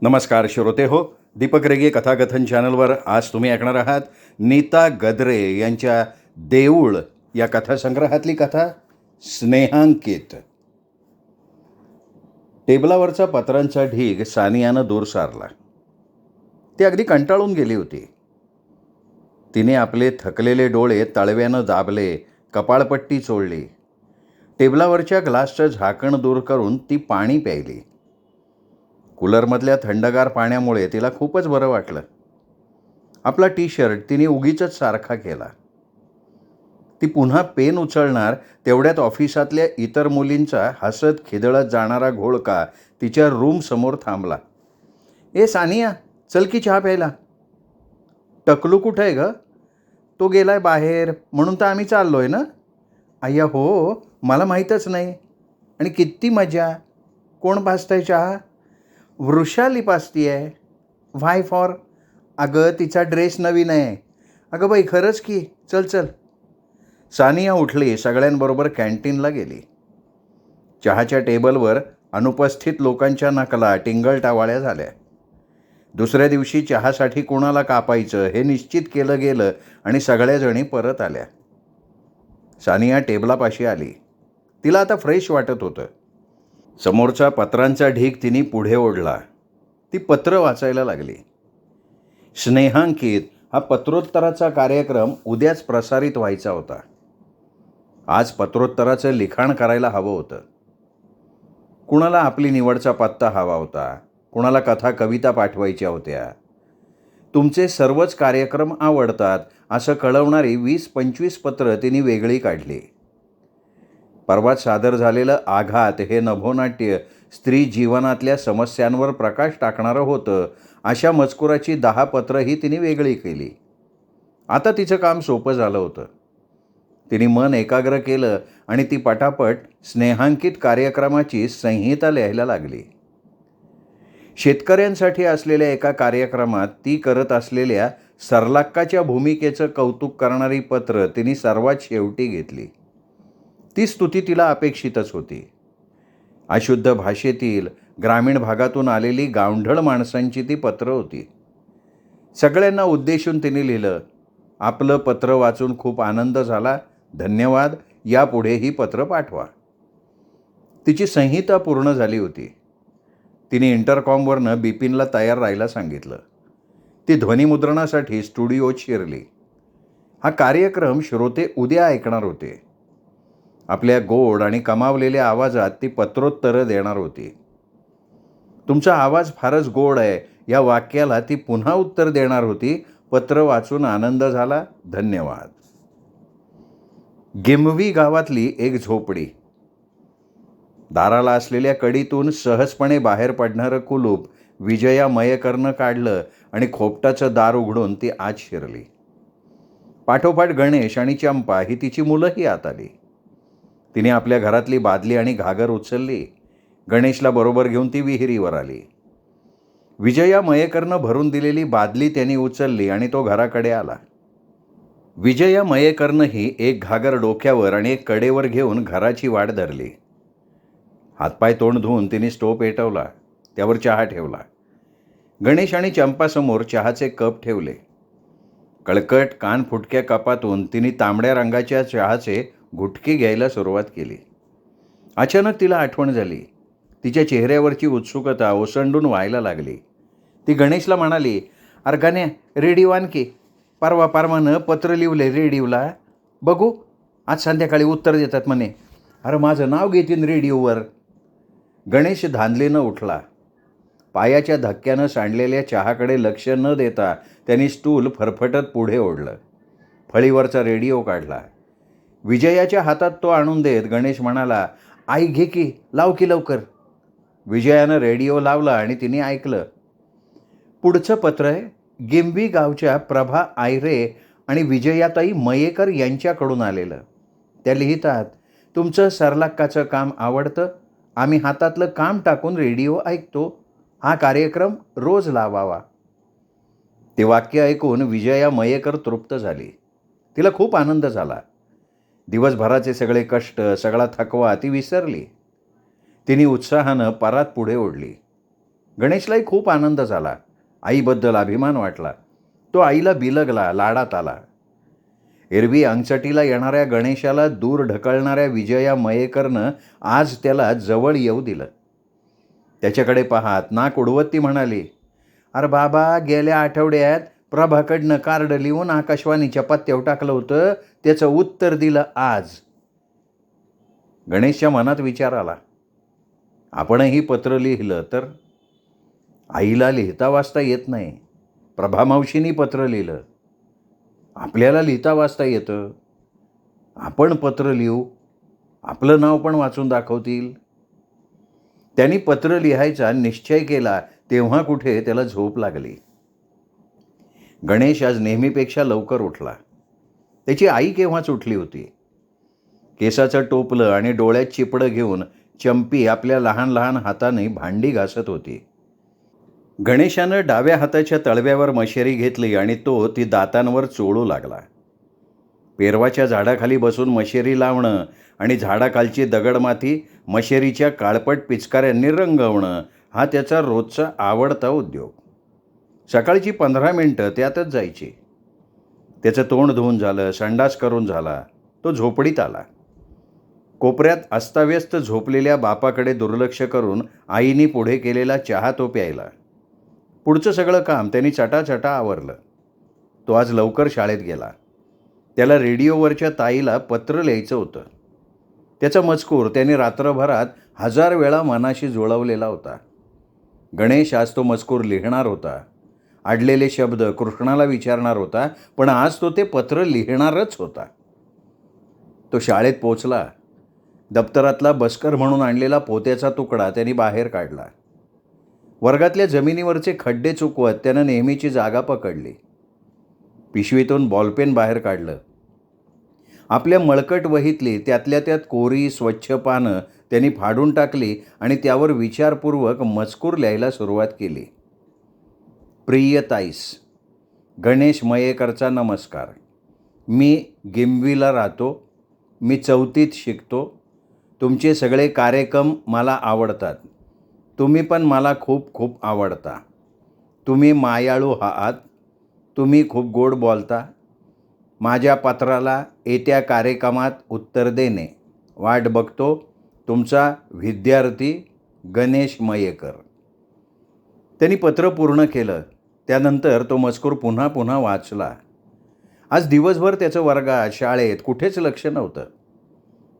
नमस्कार श्रोते हो. दीपक रेगे कथाकथन चॅनलवर आज तुम्ही ऐकणार आहात नीता गद्रे यांच्या देऊळ या कथासंग्रहातली कथा स्नेहांकित. टेबलावरचा पत्रांचा ढीग सानियानं दूर सारला. ती अगदी कंटाळून गेली होती. तिने आपले थकलेले डोळे तळव्यानं दाबले, कपाळपट्टी चोळली. टेबलावरच्या ग्लासचं झाकण दूर करून ती पाणी प्यायली. कूलरमधल्या थंडगार पाण्यामुळे तिला खूपच बरं वाटलं. आपला टी-शर्ट तिने उगीचच सारखा केला. ती पुन्हा पेन उचलणार तेवढ्यात ऑफिसातल्या इतर मुलींचा हसत खिदळत जाणारा घोळका तिच्या रूमसमोर थांबला. ए सानिया, चल की चहा प्यायला. टकलू कुठं आहे गं? तो गेलाय बाहेर म्हणून तर आम्ही चाललोय ना. अय्या हो, मला माहीतच नाही. आणि किती मजा. कोण पाजतंय चहा? वृषाली पाजती आहे. व्हाय फॉर? अगं तिचा ड्रेस नवीन आहे. अगं बाई खरंच की. चल चल. सानिया उठली, सगळ्यांबरोबर कॅन्टीनला गेली. चहाच्या टेबलवर अनुपस्थित लोकांच्या नकला टिंगलटावाळ्या झाल्या. दुसऱ्या दिवशी चहासाठी कोणाला कापायचं हे निश्चित केलं गेलं आणि सगळ्याजणी परत आल्या. सानिया टेबलापाशी आली. तिला आता फ्रेश वाटत होतं. समोरचा पत्रांचा ढीग तिने पुढे ओढला. ती पत्र वाचायला लागली. स्नेहांकित हा पत्रोत्तराचा कार्यक्रम उद्याच प्रसारित व्हायचा होता. आज पत्रोत्तराचं लिखाण करायला हवं होतं. कुणाला आपली निवडचा पत्ता हवा होता, कुणाला कथा कविता पाठवायच्या होत्या. तुमचे सर्वच कार्यक्रम आवडतात असं कळवणारी 20-25 पत्र तिने वेगळी काढली. परवाच सादर झालेलं आघात हे नभोनाट्य स्त्री जीवनातल्या समस्यांवर प्रकाश टाकणारं होतं. अशा मजकुराची 10 पत्रंही तिने वेगळी केली. आता तिचं काम सोपं झालं होतं. तिने मन एकाग्र केलं आणि ती पटापट स्नेहांकित कार्यक्रमाची संहिता लिहायला लागली. शेतकऱ्यांसाठी असलेल्या एका कार्यक्रमात ती करत असलेल्या सरलाक्काच्या भूमिकेचं कौतुक करणारी पत्र तिने सर्वात शेवटी घेतली. ती स्तुती तिला अपेक्षितच होती. अशुद्ध भाषेतील ग्रामीण भागातून आलेली गावढळ माणसांची ती पत्र होती. सगळ्यांना उद्देशून तिने लिहिलं, आपलं पत्र वाचून खूप आनंद झाला, धन्यवाद, यापुढेही पत्र पाठवा. तिची संहिता पूर्ण झाली होती. तिने इंटरकॉमवरनं बिपिनला तयार राहायला सांगितलं. ती ध्वनिमुद्रणासाठी स्टुडिओत शिरली. हा कार्यक्रम श्रोते उद्या ऐकणार होते. आपल्या गोड आणि कमावलेल्या आवाजात ती पत्रोत्तरं देणार होती. तुमचा आवाज फारच गोड आहे या वाक्याला ती पुन्हा उत्तर देणार होती, पत्र वाचून आनंद झाला, धन्यवाद. गिमवी गावातली एक झोपडी. दाराला असलेल्या कडीतून सहजपणे बाहेर पडणारं कुलूप विजया मयेकरनं काढलं आणि खोपटाचं दार उघडून ती आत शिरली. पाठोपाठ गणेश आणि चंपा ही तिची मुलंही आत आली. तिने आपल्या घरातली बादली आणि घागर उचलली. गणेशला बरोबर घेऊन ती विहिरीवर आली. विजया मयेकरनं भरून दिलेली बादली त्यांनी उचलली आणि तो घराकडे आला. विजया मयेकरनंही एक घागर डोक्यावर आणि एक कडेवर घेऊन घराची वाट धरली. हातपाय तोंड धुवून तिने स्टोव पेटवला. त्यावर चहा ठेवला. गणेश आणि चंपासमोर चहाचे कप ठेवले. कळकट कान फुटक्या कपातून तिने तांबड्या रंगाच्या चहाचे घुटके घ्यायला सुरुवात केली. अचानक तिला आठवण झाली. तिच्या चेहऱ्यावरची उत्सुकता ओसंडून व्हायला लागली. ती गणेशला म्हणाली, अरे गण्या, रेडिओ आणखी. परवानं पत्र लिवले रेडिओला. बघू, आज संध्याकाळी उत्तर देतात म्हणे. अरे माझं नाव घेतील रेडिओवर. गणेश धांदलीनं उठला. पायाच्या धक्क्यानं सांडलेल्या चहाकडे लक्ष न देता त्यांनी स्टूल फरफटत पुढे ओढलं. फळीवरचा रेडिओ काढला. विजयाच्या हातात तो आणून देत गणेश म्हणाला, आई घे की, लाव की लवकर. विजयानं रेडिओ लावला आणि तिने ऐकलं. पुढचं पत्र आहे गिमवी गावच्या प्रभा आयरे आणि विजयाताई मयेकर यांच्याकडून आलेलं. त्या लिहितात, तुमचं सरलाक्काचं काम आवडतं. आम्ही हातातलं काम टाकून रेडिओ ऐकतो. हा कार्यक्रम रोज लावावा. ते वाक्य ऐकून विजया मयेकर तृप्त झाली. तिला खूप आनंद झाला. दिवसभराचे सगळे कष्ट, सगळा थकवा ती विसरली. तिने उत्साहानं परात पुढे ओढली. गणेशलाही खूप आनंद झाला. आईबद्दल अभिमान वाटला. तो आईला बिलगला, लाडात आला. एरवी अंगचटीला येणाऱ्या गणेशाला दूर ढकलणाऱ्या विजया मयेकरनं आज त्याला जवळ येऊ दिलं. त्याच्याकडे पाहत नाक उडवत ती म्हणाली, "अरे बाबा, गेल्या आठवड्यात प्रभाकडनं कार्ड लिहून आकाशवाणीच्या पत्त्यावर टाकलं होतं, त्याचं उत्तर दिलं आज." गणेशच्या मनात विचार आला, आपणही पत्र लिहिलं तर? आईला लिहिता वाचता येत नाही. प्रभामावशींनी पत्र लिहिलं. आपल्याला लिहिता वाचता येतं. आपण पत्र लिहू, आपलं नाव पण वाचून दाखवतील. त्यांनी पत्र लिहायचा निश्चय केला तेव्हा कुठे त्याला झोप लागली. गणेश आज नेहमीपेक्षा लवकर उठला. त्याची आई केव्हाच उठली होती. केसाचं टोपलं आणि डोळ्यात चिपडं घेऊन चंपी आपल्या लहान लहान हाताने भांडी घासत होती. गणेशानं डाव्या हाताच्या तळव्यावर मशेरी घेतली आणि तो ती दातांवर चोळू लागला. पेरवाच्या झाडाखाली बसून मशेरी लावणं आणि झाडाखालची दगडमाती मशेरीच्या काळपट पिचकाऱ्यांनी रंगवणं हा त्याचा रोजचा आवडता उद्योग. सकाळची 15 मिनिटं त्यातच जायची. त्याचं तोंड धुवून झालं, संडास करून झाला, तो झोपडीत आला. कोपऱ्यात अस्ताव्यस्त झोपलेल्या बापाकडे दुर्लक्ष करून आईने पुढे केलेला चहा तो प्यायला. पुढचं सगळं काम त्यांनी चटाचटा आवरलं. तो आज लवकर शाळेत गेला. त्याला रेडिओवरच्या ताईला पत्र लिहायचं होतं. त्याचा मजकूर त्याने रात्रभरात 1000 वेळा मनाशी जुळवलेला होता. गणेश आज तो मजकूर लिहिणार होता. अडलेले शब्द कृष्णाला विचारणार होता, पण आज तो ते पत्र लिहिणारच होता. तो शाळेत पोचला. दप्तरातला बस्कर म्हणून आणलेला पोत्याचा तुकडा त्यांनी बाहेर काढला. वर्गातल्या जमिनीवरचे खड्डे चुकवत त्यानं नेहमीची जागा पकडली. पिशवीतून बॉलपेन बाहेर काढलं. आपल्या मळकट वहीतली त्यातल्या त्यात कोरी स्वच्छ पानं त्यांनी फाडून टाकली आणि त्यावर विचारपूर्वक मजकूर लिहायला सुरुवात केली. प्रिय ताईस, गणेश मयेकरचा नमस्कार. मी गिम्बीला राहतो. मी 4थीत शिकतो. तुमचे सगळे कार्यक्रम मला आवडतात. तुम्ही पण मला खूप खूप आवडता. तुम्ही मायाळू आहात. तुम्ही खूप गोड बोलता. माझ्या पत्राला येत्या कार्यक्रमात उत्तर देणे. वाट बघतो. तुमचा विद्यार्थी गणेश मयेकर. त्यांनी पत्र पूर्ण केलं. त्यानंतर तो मजकूर पुन्हा पुन्हा वाचला. आज दिवसभर त्याचं वर्गात, शाळेत कुठेच लक्ष नव्हतं.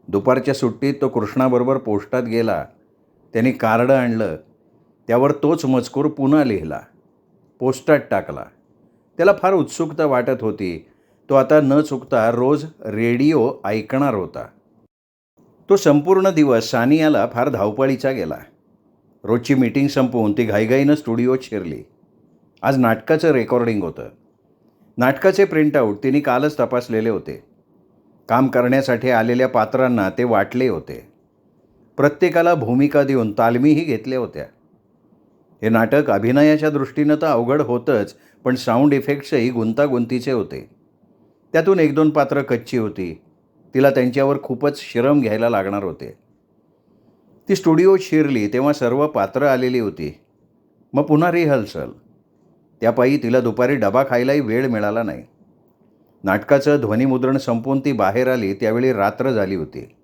दुपारच्या सुट्टीत तो कृष्णाबरोबर पोस्टात गेला. त्यांनी कार्ड आणलं. त्यावर तोच मजकूर पुन्हा लिहिला. पोस्टात टाकला. त्याला फार उत्सुकता वाटत होती. तो आता न चुकता रोज रेडिओ ऐकणार होता. तो संपूर्ण दिवस सानियाला फार धावपळीचा गेला. रोजची मीटिंग संपवून ती घाईघाईनं स्टुडिओत शिरली. आज नाटकाचं रेकॉर्डिंग होतं. नाटकाचे प्रिंटआउट तिने कालच तपासलेले होते. काम करण्यासाठी आलेल्या पात्रांना ते वाटले होते. प्रत्येकाला भूमिका देऊन तालमीही घेतल्या होत्या. हे नाटक अभिनयाच्या दृष्टीनं तर अवघड होतंच, पण साऊंड इफेक्ट्सही गुंतागुंतीचे होते. त्यातून 1-2 पात्रं कच्ची होती. तिला त्यांच्यावर खूपच श्रम घ्यायला लागणार होते. ती स्टुडिओत शिरली तेव्हा सर्व पात्रं आलेली होती. मग पुन्हा रिहर्सल. त्यापायी तिला दुपारी डबा खायलाही वेळ मिळाला नाही. नाटकाचं ध्वनिमुद्रण संपवून ती बाहेर आली त्यावेळी रात्र झाली होती.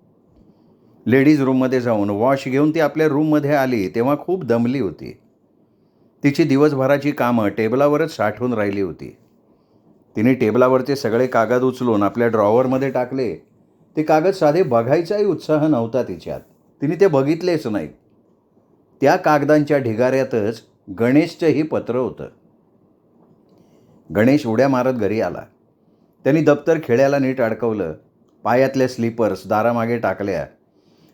लेडीज रूममध्ये जाऊन वॉश घेऊन ती आपल्या रूममध्ये आली तेव्हा खूप दमली होती. तिची दिवसभराची कामं टेबलावरच साठवून राहिली होती. तिने टेबलावरचे सगळे कागद उचलून आपल्या ड्रॉवरमध्ये टाकले. ते कागद साधे बघायचाही उत्साह नव्हता तिच्यात. तिने ते बघितलेच नाहीत. त्या कागदांच्या ढिगाऱ्यातच गणेशचंही पत्र होतं. गणेश उड्या मारत घरी आला. त्यांनी दप्तर खिळ्याला नीट अडकवलं. पायातल्या स्लीपर्स दारामागे टाकल्या.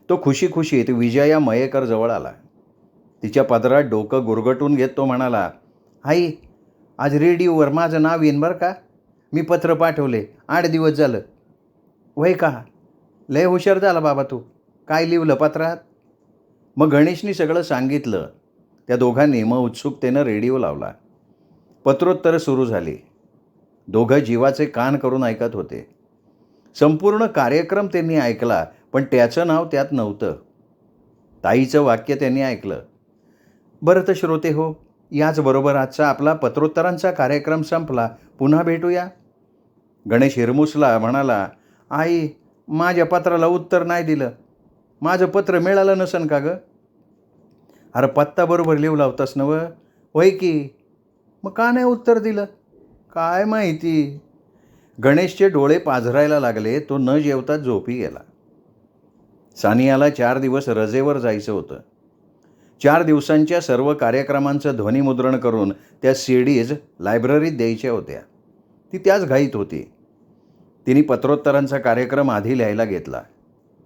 तो खुशीखुशीत विजया मयेकर जवळ आला. तिच्या पदरात डोकं गुरगटून घेत तो म्हणाला, "आई, आज रेडिओवर माझं नाव येईन बरं का? मी पत्र पाठवले. 8 दिवस झालं." "वय का? लय हुशार झाला बाबा तू. काय लिहिलं पत्रात?" मग गणेशनी सगळं सांगितलं. त्या दोघांनी मग उत्सुकतेनं रेडिओ लावला. पत्रोत्तरं सुरू झाली. दोघं जीवाचे कान करून ऐकत होते. संपूर्ण कार्यक्रम त्यांनी ऐकला, पण त्याचं नाव त्यात नव्हतं. ताईचं वाक्य त्यांनी ऐकलं, बरं तर श्रोते हो, याचबरोबर आजचा आपला पत्रोत्तरांचा कार्यक्रम संपला. पुन्हा भेटूया. गणेश हिरमुसला म्हणाला, आई, माझ्या पत्राला उत्तर नाही दिलं. माझं पत्र मिळालं नसन का गं? अरे पत्ता बरोबर लिहला होतास नव? होय की. मग का नाही उत्तर दिलं? काय माहिती. गणेशचे डोळे पाझरायला लागले. तो न जेवता झोपी गेला. सानियाला 4 दिवस रजेवर जायचं होतं. 4 दिवसांच्या सर्व कार्यक्रमांचं ध्वनिमुद्रण करून त्या सीडीज लायब्ररीत द्यायच्या होत्या. ती त्याच घाईत होती. तिने पत्रोत्तरांचा कार्यक्रम आधी लिहायला घेतला.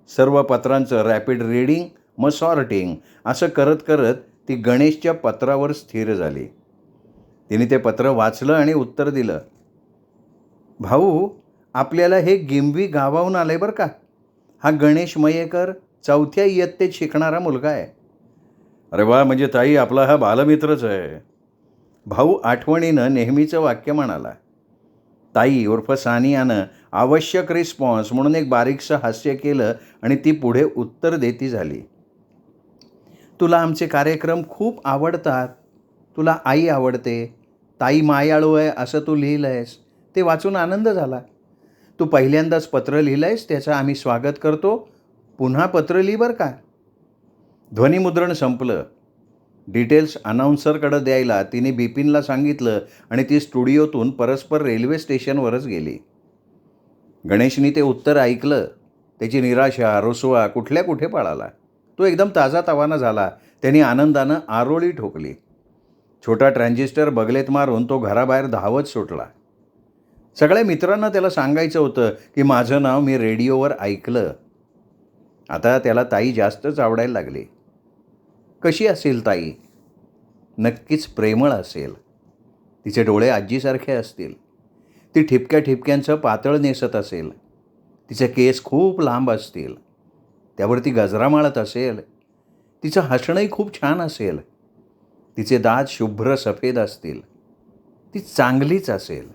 सर्व पत्रांचं रॅपिड रीडिंग, मग सॉर्टिंग असं करत करत ती गणेशच्या पत्रावर स्थिर झाली. तिने ते पत्र वाचलं आणि उत्तर दिलं. भाऊ, आपल्याला हे गिंबी गावाहून आलंय बरं का. हा गणेश मयेकर 4थ्या इयत्तेत शिकणारा मुलगा आहे. अरे वा, म्हणजे ताई आपला हा बालमित्रच आहे. भाऊ आठवणीनं नेहमीचं वाक्य म्हणाला. ताई उर्फ सानियानं आवश्यक रिस्पॉन्स म्हणून एक बारीकसं हास्य केलं आणि ती पुढे उत्तर देती झाली. तुला आमचे कार्यक्रम खूप आवडतात. तुला आई आवडते. ताई मायाळू आहे असं तू लिहिलं आहेस. ते वाचून आनंद झाला. तू पहिल्यांदाच पत्र लिहिलं आहेस त्याचं आम्ही स्वागत करतो. पुन्हा पत्र लिही बरं का. ध्वनिमुद्रण संपलं. डिटेल्स अनाऊन्सरकडं द्यायला तिने बिपिनला सांगितलं आणि ती स्टुडिओतून परस्पर रेल्वे स्टेशनवरच गेली. गणेशनी ते उत्तर ऐकलं. त्याची निराशा, रुसवा कुठल्या कुठे पळाला. तो एकदम ताजातवाना झाला. त्याने आनंदानं आरोळी ठोकली. छोटा ट्रान्झिस्टर बगलेत मारून तो घराबाहेर धावत सुटला. सगळ्या मित्रांना त्याला सांगायचं होतं की माझं नाव मी रेडिओवर ऐकलं. आता त्याला ताई जास्तच आवडायला लागली. कशी असेल ताई? नक्कीच प्रेमळ असेल. तिचे डोळे आजीसारखे असतील. ती ठिपक्या ठिपक्यांचं पातळ नेसत असेल. तिचे केस खूप लांब असतील. त्यावरती गजरा माळत असेल. तिचं हसणंही खूप छान असेल. तिचे दात शुभ्र सफेद असतील. ती चांगलीच असेल.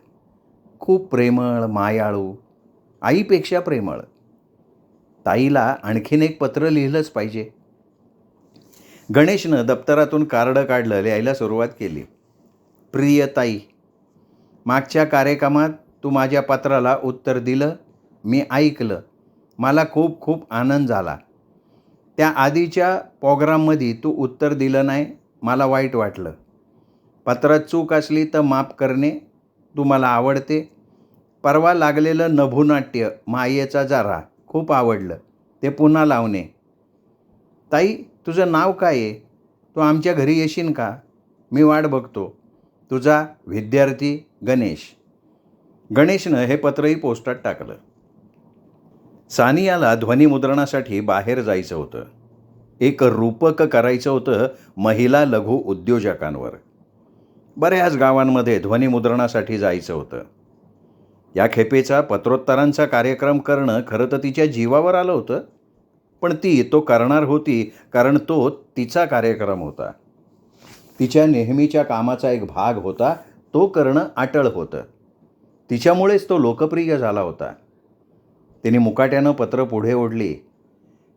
खूप प्रेमळ, मायाळू, आईपेक्षा प्रेमळ. ताईला आणखीन एक पत्र लिहिलंच पाहिजे. गणेशनं दप्तरातून कार्ड काढलं. लिहायला सुरुवात केली. प्रिय ताई, मागच्या कार्यक्रमात तू माझ्या पत्राला उत्तर दिलं. मी ऐकलं. मला खूप खूप आनंद झाला. त्या आधीच्या प्रोग्राममध्ये तू उत्तर दिलं नाही. मला वाईट वाटलं. पत्रात चूक असली तर माफ करणे. तू मला आवडते. परवा लागलेलं नभोनाट्य मायेचा जारा खूप आवडलं. ते पुन्हा लावणे. ताई, तुझं नाव काय आहे? तू आमच्या घरी येशील का? मी वाट बघतो. तुझा विद्यार्थी गणेश. गणेशनं हे पत्रही पोस्टात टाकलं. सानियाला ध्वनिमुद्रणासाठी बाहेर जायचं होतं. एक रूपक करायचं होतं महिला लघु उद्योजकांवर. बऱ्याच गावांमध्ये ध्वनिमुद्रणासाठी जायचं होतं. या खेपेचा पत्रोत्तरांचा कार्यक्रम करणं खरं तर तिच्या जीवावर आलं होतं. पण ती तो करणार होती कारण तो तिचा कार्यक्रम होता. तिच्या नेहमीच्या कामाचा एक भाग होता. तो करणं अटळ होतं. तिच्यामुळेच तो लोकप्रिय झाला होता. तिने मुकाट्यानं पत्र पुढे ओढली.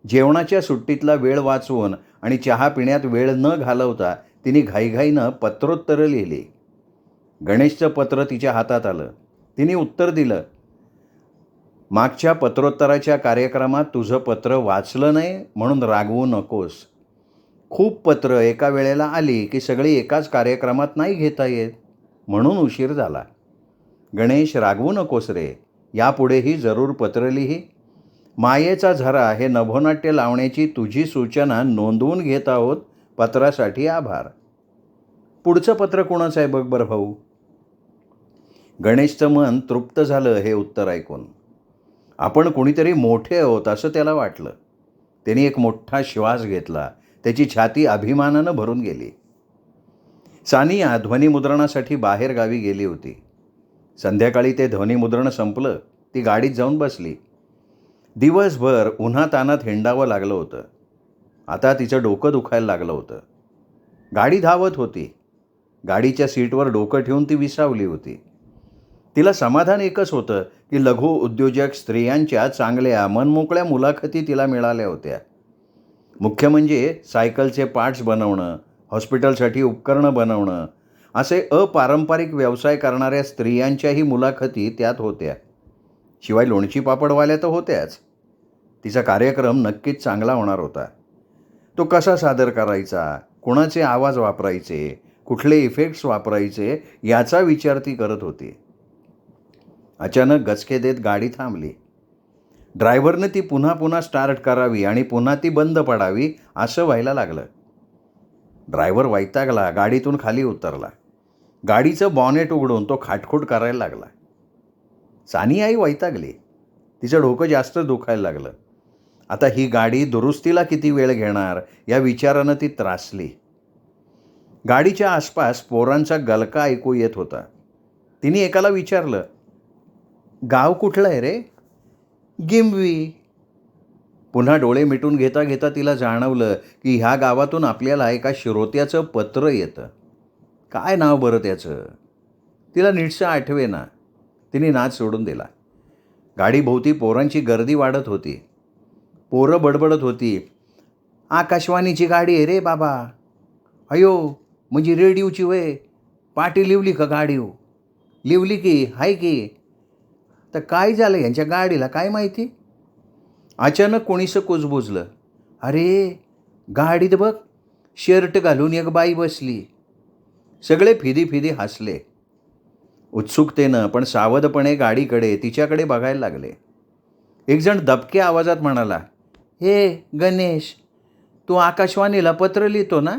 जेवणाच्या सुट्टीतला वेळ वाचवून आणि चहा पिण्यात वेळ न घालवता तिने घाईघाईनं पत्रोत्तरं लिहिली. गणेशचं पत्र तिच्या हातात आलं. तिने उत्तर दिलं. मागच्या पत्रोत्तराच्या कार्यक्रमात तुझं पत्र वाचलं नाही म्हणून रागवू नकोस. खूप पत्र एका वेळेला आली की सगळी एकाच कार्यक्रमात नाही घेता येत म्हणून उशीर झाला. गणेश, रागवू नकोस रे. यापुढेही जरूर पत्र लिही. मायेचा झरा हे नभोनाट्य लावण्याची तुझी सूचना नोंदवून घेत आहोत. पत्रासाठी आभार. पुढचं पत्र कोणाचं आहे बघ बरं भाऊ. गणेशचं मन तृप्त झालं हे उत्तर ऐकून. आपण कोणीतरी मोठे आहोत असं त्याला वाटलं. त्याने एक मोठा श्वास घेतला. त्याची छाती अभिमानानं भरून गेली. सानिया ध्वनिमुद्रणासाठी बाहेर गावी गेली होती. संध्याकाळी ते ध्वनिमुद्रण संपलं. ती गाडीत जाऊन बसली. दिवसभर उन्हातान्हात हिंडावं लागलं होतं. आता तिचं डोकं दुखायला लागलं होतं. गाडी धावत होती. गाडीच्या सीटवर डोकं ठेवून ती विसावली होती. तिला समाधान एकच होतं की लघु उद्योजक स्त्रियांच्या चांगल्या मनमोकळ्या मुलाखती तिला मिळाल्या होत्या. मुख्य म्हणजे सायकलचे पार्ट्स बनवणं, हॉस्पिटलसाठी उपकरणं बनवणं असे अपारंपरिक व्यवसाय करणाऱ्या स्त्रियांच्याही मुलाखती त्यात होत्या. शिवाय लोणची पापडवाल्या तर होत्याच. तिचा कार्यक्रम नक्कीच चांगला होणार होता. तो कसा सादर करायचा, कोणाचे आवाज वापरायचे, कुठले इफेक्ट्स वापरायचे याचा विचार ती करत होती. अचानक गचके देत गाडी थांबली. ड्रायव्हरने ती पुन्हा पुन्हा स्टार्ट करावी आणि पुन्हा ती बंद पडावी असं व्हायला लागलं. ड्रायव्हर वैतागला, गाडीतून खाली उतरला. गाडीचं बॉनेट उघडून तो खाटखूट करायला लागला. सानियाही वैतागली. तिचं डोकं जास्त दुखायला लागलं. आता ही गाडी दुरुस्तीला किती वेळ घेणार या विचारानं ती त्रासली. गाडीच्या आसपास पोरांचा गलका ऐकू येत होता. तिने एकाला विचारलं, गाव कुठलं आहे रे? गिम्बवी. पुन्हा डोळे मिटून घेता घेता तिला जाणवलं की ह्या गावातून आपल्याला एका श्रोत्याचं पत्र येतं. काय नाव बरं त्याचं? तिला नीटसं आठवेना. तिने नाच सोडून दिला. गाडीभोवती पोरांची गर्दी वाढत होती. पोरं बडबडत होती, आकाशवाणीची गाडी आहे रे बाबा. अयो, म्हणजे रेडिओची वय. पाटी लिवली का गाडीव? लिवली की हाय की. तर काय झालं यांच्या गाडीला काय माहिती? अचानक कोणीसं कुजबुजलं, अरे गाडीत बघ शर्ट घालून एक बाई बसली. सगळे फिदी फिदी हसले. उत्सुकतेनं पण सावधपणे गाडीकडे तिच्याकडे बघायला लागले. एकजण दबक्या आवाजात म्हणाला, हे गणेश, तू आकाशवाणीला पत्र लिहितो ना?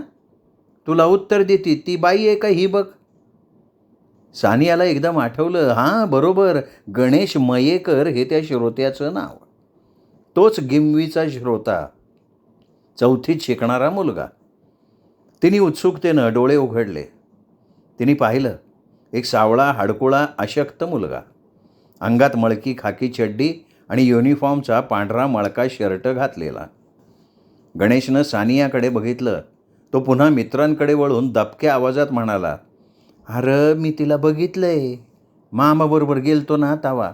तुला उत्तर देती ती बाई आहे का ही बघ. सानियाला एकदम आठवलं, हां बरोबर, गणेश मयेकर हे त्या श्रोत्याचं नाव. तोच गिम्बवीचा श्रोता, 4थीत शिकणारा मुलगा. तिने उत्सुकतेनं डोळे उघडले. तिने पाहिलं, एक सावळा हाडकुळा अशक्त मुलगा. अंगात मळकी खाकी चड्डी आणि युनिफॉर्मचा पांढरा मळका शर्ट घातलेला. गणेशनं सानियाकडे बघितलं. तो पुन्हा मित्रांकडे वळून दबक्या आवाजात म्हणाला, अरे मी तिला बघितलंय, मामाबरोबर गेलतो ना तवा.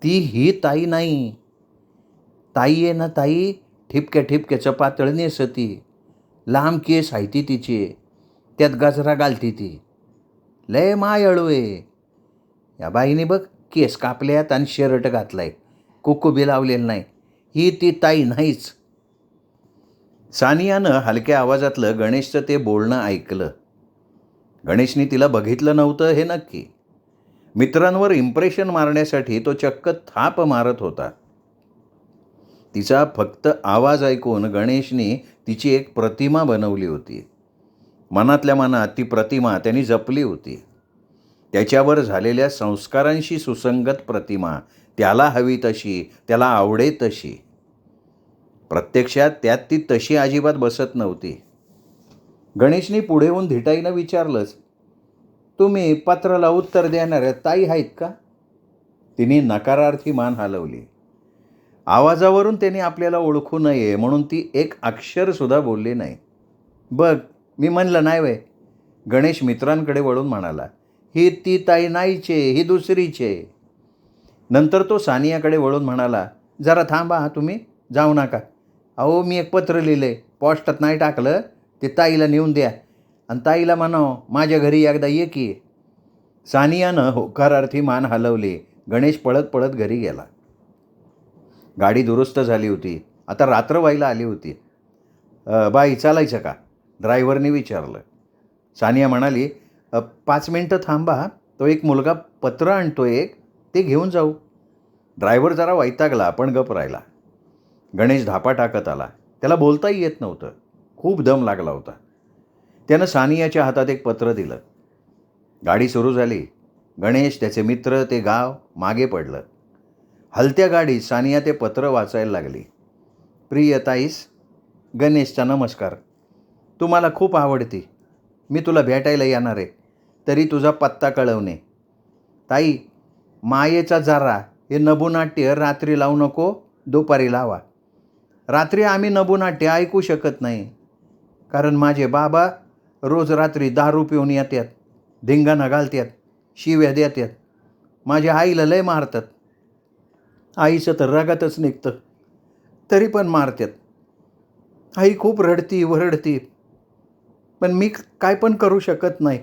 ती ही ताई नाही. ताई आहे ना ताई, ठिपक्या ठिपक्याचं पातळ नेसती, लांब केस आहे ती तिचे, त्यात गजरा घालती ती, लय मायाळू आहे. या बाईने बघ केस कापल्यात आणि शर्ट घातलाय, कुक्कू लावलेलं नाही. ही ती ताई नाहीच. सानियानं हलक्या आवाजातलं गणेशचं ते बोलणं ऐकलं. गणेशनी तिला बघितलं नव्हतं हे नक्की. मित्रांवर इम्प्रेशन मारण्यासाठी तो चक्क थाप मारत होता. तिचा फक्त आवाज ऐकून गणेशनी तिची एक प्रतिमा बनवली होती. मनातल्या मनात ती प्रतिमा त्यांनी जपली होती. त्याच्यावर झालेल्या संस्कारांशी सुसंगत प्रतिमा, त्याला हवी तशी, त्याला आवडे तशी. प्रत्यक्षात त्यात ती तशी अजिबात बसत नव्हती. गणेशनी पुढे येऊन धिटाईनं विचारलंच, तुम्ही पत्राला उत्तर देणाऱ्या ताई आहेत का? तिने नकारार्थी मान हलवली. आवाजावरून त्याने आपल्याला ओळखू नये म्हणून ती एक अक्षरसुद्धा बोलली नाही. बघ मी म्हणलं नाही वय. गणेश मित्रांकडे वळून म्हणाला, ही ती ताई नाहीचे, ही दुसरीचे. नंतर तो सानियाकडे वळून म्हणाला, जरा थांबा तुम्ही, जाऊ नका. अहो मी एक पत्र लिहिलंय, पोस्टात नाही टाकलं, ते ताईला नेऊन द्या आणि ताईला म्हणावं माझ्या घरी एकदा ये की. सानियानं होकारार्थी मान हलवली. गणेश पळत पळत घरी गेला. गाडी दुरुस्त झाली होती. आता रात्र व्हायला आली होती. बाई चालायचं का? ड्रायव्हरने विचारलं. सानिया म्हणाली, 5 मिनटं थांबा, तो एक मुलगा पत्र आणतो एक, ते घेऊन जाऊ. ड्रायव्हर जरा वैतागला पण गप राहिला. गणेश धापा टाकत आला. त्याला बोलताही येत नव्हतं. खूप दम लागला होता. त्यानं सानियाच्या हातात एक पत्र दिलं. गाडी सुरू झाली. गणेश, त्याचे मित्र, ते गाव मागे पडलं. हलत्या गाडीत सानिया ते पत्र वाचायला लागली. प्रिय ताईस, गणेशचा नमस्कार. तू मला खूप आवडती. मी तुला भेटायला येणार आहे, तरी तुझा पत्ता कळवणे. ताई, मायेचा जरा हे नभोनाट्य रात्री लावू नको, दुपारी लावा. रात्री आम्ही नभोनाट्य ऐकू शकत नाही, कारण माझे बाबा रोज रात्री दारू पिऊन येतात, धिंगाणा घालतात, शिव्या देतात. माझ्या आईला लय मारतात. आईचं तर रगातच निघतं, तरी पण मारतात. आई खूप रडती वरडती. पण मी काय पण करू शकत नाही.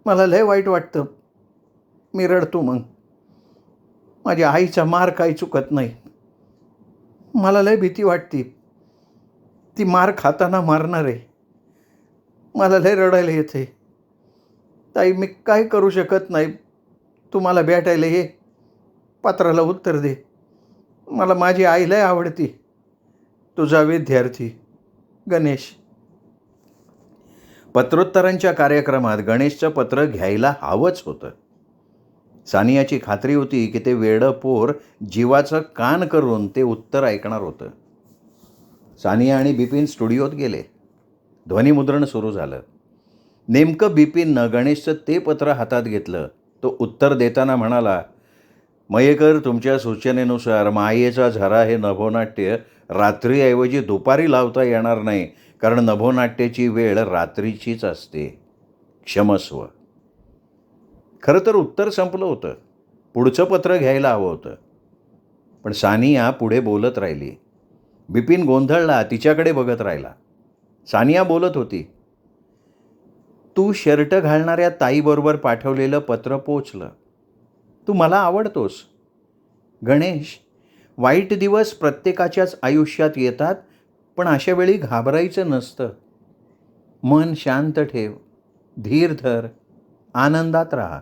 मला लय वाईट वाटतं. मी रडतो मग. माझ्या आईचा मार काही चुकत नाही. मला लय भीती वाटते. ती मार खाताना मारणार आहे. मला लय रडायला येते. ताई, मी काय करू शकत नाही. तू मला भेटायला ये. पत्राला उत्तर दे. मला माझी आई लय आवडती. तुझा विद्यार्थी गणेश. पत्रोत्तरांच्या कार्यक्रमात गणेशचं पत्र घ्यायला हवंच होतं. सानियाची खात्री होती की ते वेडं पोर जीवाचं कान करून ते उत्तर ऐकणार होतं. सानिया आणि बिपिन स्टुडिओत गेले. ध्वनिमुद्रण सुरू झालं. नेमकं बिपिननं गणेशचं ते पत्र हातात घेतलं. तो उत्तर देताना म्हणाला, मयेकर, तुमच्या सूचनेनुसार मायेचा झरा हे नभोनाट्य रात्रीऐवजी दुपारी लावता येणार नाही, कारण नभोनाट्याची वेळ रात्रीचीच असते. क्षमस्व. खरं तर उत्तर संपलं होतं. पुढचं पत्र घ्यायला हवं होतं. पण सानिया पुढे बोलत राहिली. बिपिन गोंधळला, तिच्याकडे बघत राहिला. सानिया बोलत होती, तू शर्ट घालणाऱ्या ताईबरोबर पाठवलेलं पत्र पोचलं. तू मला आवडतोस. गणेश, वाईट दिवस प्रत्येकाच्याच आयुष्यात येतात, पण अशा वेळी घाबरायचं नसतं. मन शांत ठेव, धीर धर, आनंदात राहा.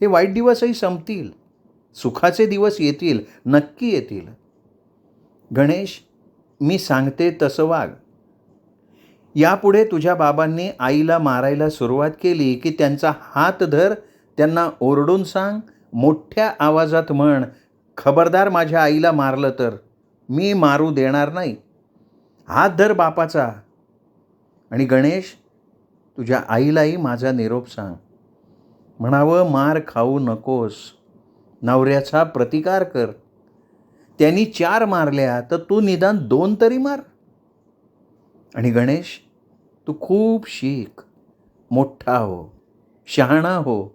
हे वाईट दिवसही संपतील. सुखाचे दिवस येतील, नक्की येतील. गणेश, मी सांगते तसं वाग. यापुढे तुझ्या बाबांनी आईला मारायला सुरुवात केली की त्यांचा हात धर, त्यांना ओरडून सांग, मोठ्या आवाजात म्हण, खबरदार माझ्या आईला मारलं तर मी मारू देणार नाही. हात धर बापाचा. आणि गणेश, तुझ्या आईलाही माझा निरोप सांग. म्हणावं, मार खाऊ नकोस. नवऱ्याचा प्रतिकार कर. त्यांनी 4 मारल्या तर तू निदान 2 तरी मार. आणि गणेश, तू खूप शिक, मोठा हो, शहाणा हो.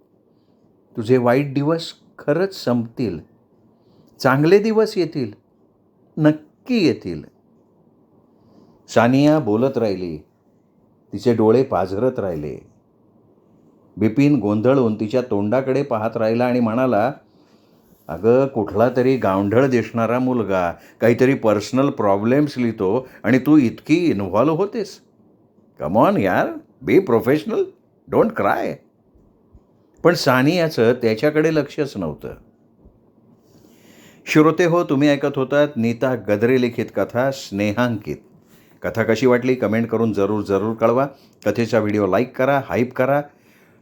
तुझे वाईट दिवस खरंच संपतील. चांगले दिवस येतील, नक्की येतील. सानिया बोलत राहिली. तिचे डोळे पाझरत राहिले. बिपिन गोंधळून तिच्या तोंडाकडे पाहत राहिला आणि म्हणाला, अगं, कुठला तरी गावंढळ दिसणारा मुलगा काहीतरी पर्सनल प्रॉब्लेम्स लिहितो आणि तू इतकी इन्व्हॉल्व होतेस. कम ऑन यार, बी प्रोफेशनल, डोंट क्राय. पण सानियाचं त्याच्याकडे लक्षच नव्हतं. श्रोते हो, तुम्ही ऐकत होतात नीता गद्रे लिखित कथा स्नेहांकित. कथा कशी वाटली कमेंट करून जरूर कळवा. कथेचा व्हिडिओ लाईक करा, हाईप करा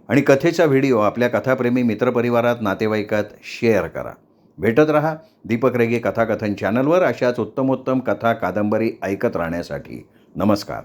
आणि कथेचा व्हिडिओ आपल्या कथाप्रेमी मित्रपरिवारात, नातेवाईकात शेअर करा. भेटत रहा दीपक रेगे कथाकथन चॅनलवर अशाच उत्तमोत्तम कथा कादंबरी ऐकत राहण्यासाठी. नमस्कार.